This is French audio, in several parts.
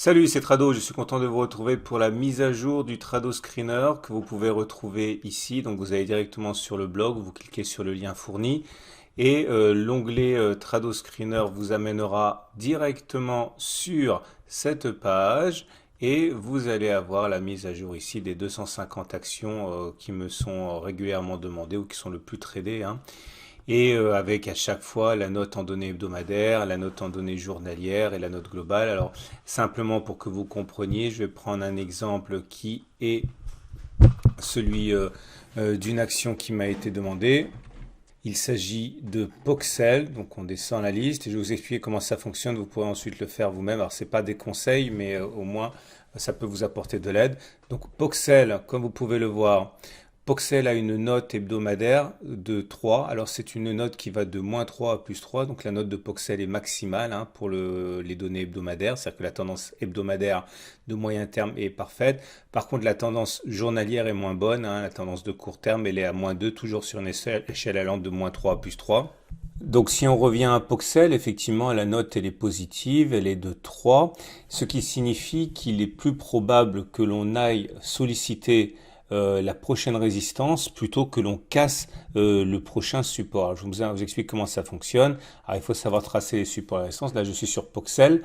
Salut, c'est Trado, je suis content de vous retrouver pour la mise à jour du Trado Screener que vous pouvez retrouver ici. Donc vous allez directement sur le blog, vous cliquez sur le lien fourni et l'onglet Trado Screener vous amènera directement sur cette page et vous allez avoir la mise à jour ici des 250 actions qui me sont régulièrement demandées ou qui sont le plus tradées, hein. Et avec à chaque fois la note en données hebdomadaires, la note en données journalières et la note globale. Alors simplement pour que vous compreniez, je vais prendre un exemple qui est celui d'une action qui m'a été demandée. Il s'agit de Poxel, donc on descend la liste et je vais vous expliquer comment ça fonctionne. Vous pourrez ensuite le faire vous-même. Alors c'est pas des conseils, mais au moins ça peut vous apporter de l'aide. Donc Poxel, comme vous pouvez le voir, Poxel a une note hebdomadaire de 3. Alors c'est une note qui va de -3 à +3. Donc la note de Poxel est maximale, hein, pour les données hebdomadaires. C'est-à-dire que la tendance hebdomadaire de moyen terme est parfaite. Par contre, la tendance journalière est moins bonne, hein. La tendance de court terme, elle est à -2, toujours sur une échelle allant de -3 à +3. Donc si on revient à Poxel, effectivement, la note elle est positive, elle est de 3, ce qui signifie qu'il est plus probable que l'on aille solliciter la prochaine résistance plutôt que l'on casse le prochain support. Alors, je vous explique comment ça fonctionne. Alors, il faut savoir tracer les supports et les résistances. Là, je suis sur Poxel.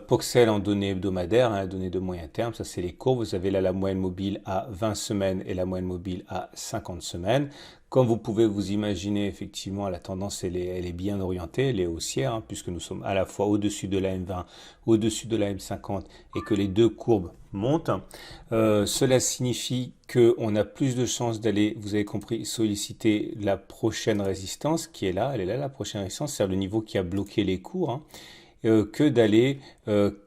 Poxel en données hebdomadaires, hein, données de moyen terme, ça c'est les courbes. Vous avez là la moyenne mobile à 20 semaines et la moyenne mobile à 50 semaines. Comme vous pouvez vous imaginer, effectivement, la tendance, elle est bien orientée, elle est haussière, hein, puisque nous sommes à la fois au-dessus de la M20, au-dessus de la M50, et que les deux courbes montent. Cela signifie qu'on a plus de chances d'aller, vous avez compris, solliciter la prochaine résistance, qui est là, elle est là, la prochaine résistance, c'est le niveau qui a bloqué les cours, hein, que d'aller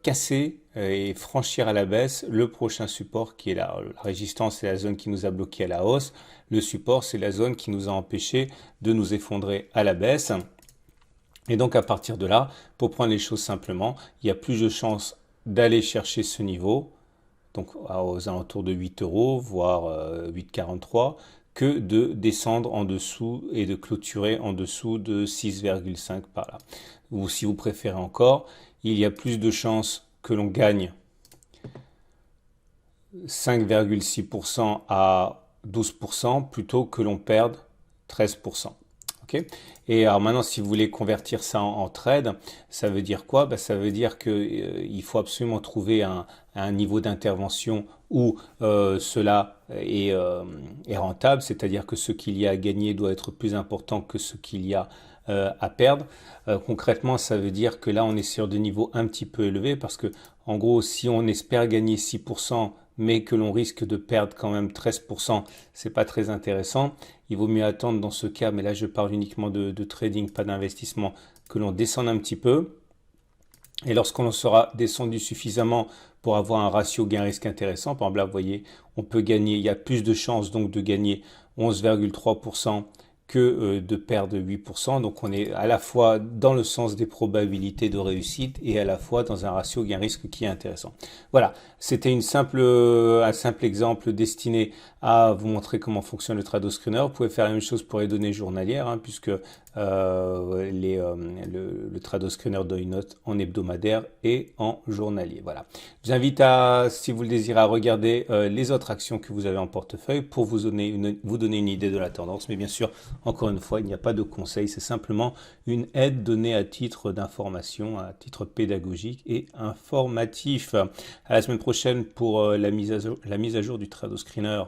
casser et franchir à la baisse le prochain support qui est là. La résistance, c'est la zone qui nous a bloqué à la hausse. Le support, c'est la zone qui nous a empêché de nous effondrer à la baisse. Et donc, à partir de là, pour prendre les choses simplement, il y a plus de chances d'aller chercher ce niveau, donc aux alentours de 8 euros, voire 8,43, que de descendre en dessous et de clôturer en dessous de 6,5 par là. Ou si vous préférez encore, il y a plus de chances que l'on gagne 5,6% à 12% plutôt que l'on perde 13%. Okay. Et alors maintenant, si vous voulez convertir ça en trade, ça veut dire quoi? Ça veut dire qu'il faut absolument trouver un niveau d'intervention où cela est rentable, c'est-à-dire que ce qu'il y a à gagner doit être plus important que ce qu'il y a à perdre. Concrètement, ça veut dire que là, on est sur des niveaux un petit peu élevés parce que, en gros, si on espère gagner 6%, mais que l'on risque de perdre quand même 13%, c'est pas très intéressant. Il vaut mieux attendre dans ce cas, mais là je parle uniquement de trading, pas d'investissement, que l'on descende un petit peu. Et lorsqu'on sera descendu suffisamment pour avoir un ratio gain-risque intéressant, par exemple là vous voyez, on peut gagner, il y a plus de chances donc de gagner 11,3% que de perdre 8%. Donc on est à la fois dans le sens des probabilités de réussite et à la fois dans un ratio gain-risque qui est intéressant. Voilà, c'était un simple exemple destiné à vous montrer comment fonctionne le Trado Screener. Vous pouvez faire la même chose pour les données journalières, hein, puisque le Trado Screener donne une note en hebdomadaire et en journalier. Voilà. Je vous invite à, si vous le désirez, à regarder les autres actions que vous avez en portefeuille pour vous donner une idée de la tendance. Mais bien sûr, encore une fois, il n'y a pas de conseil, c'est simplement une aide donnée à titre d'information, à titre pédagogique et informatif. À la semaine prochaine pour la mise à jour du Trado Screener.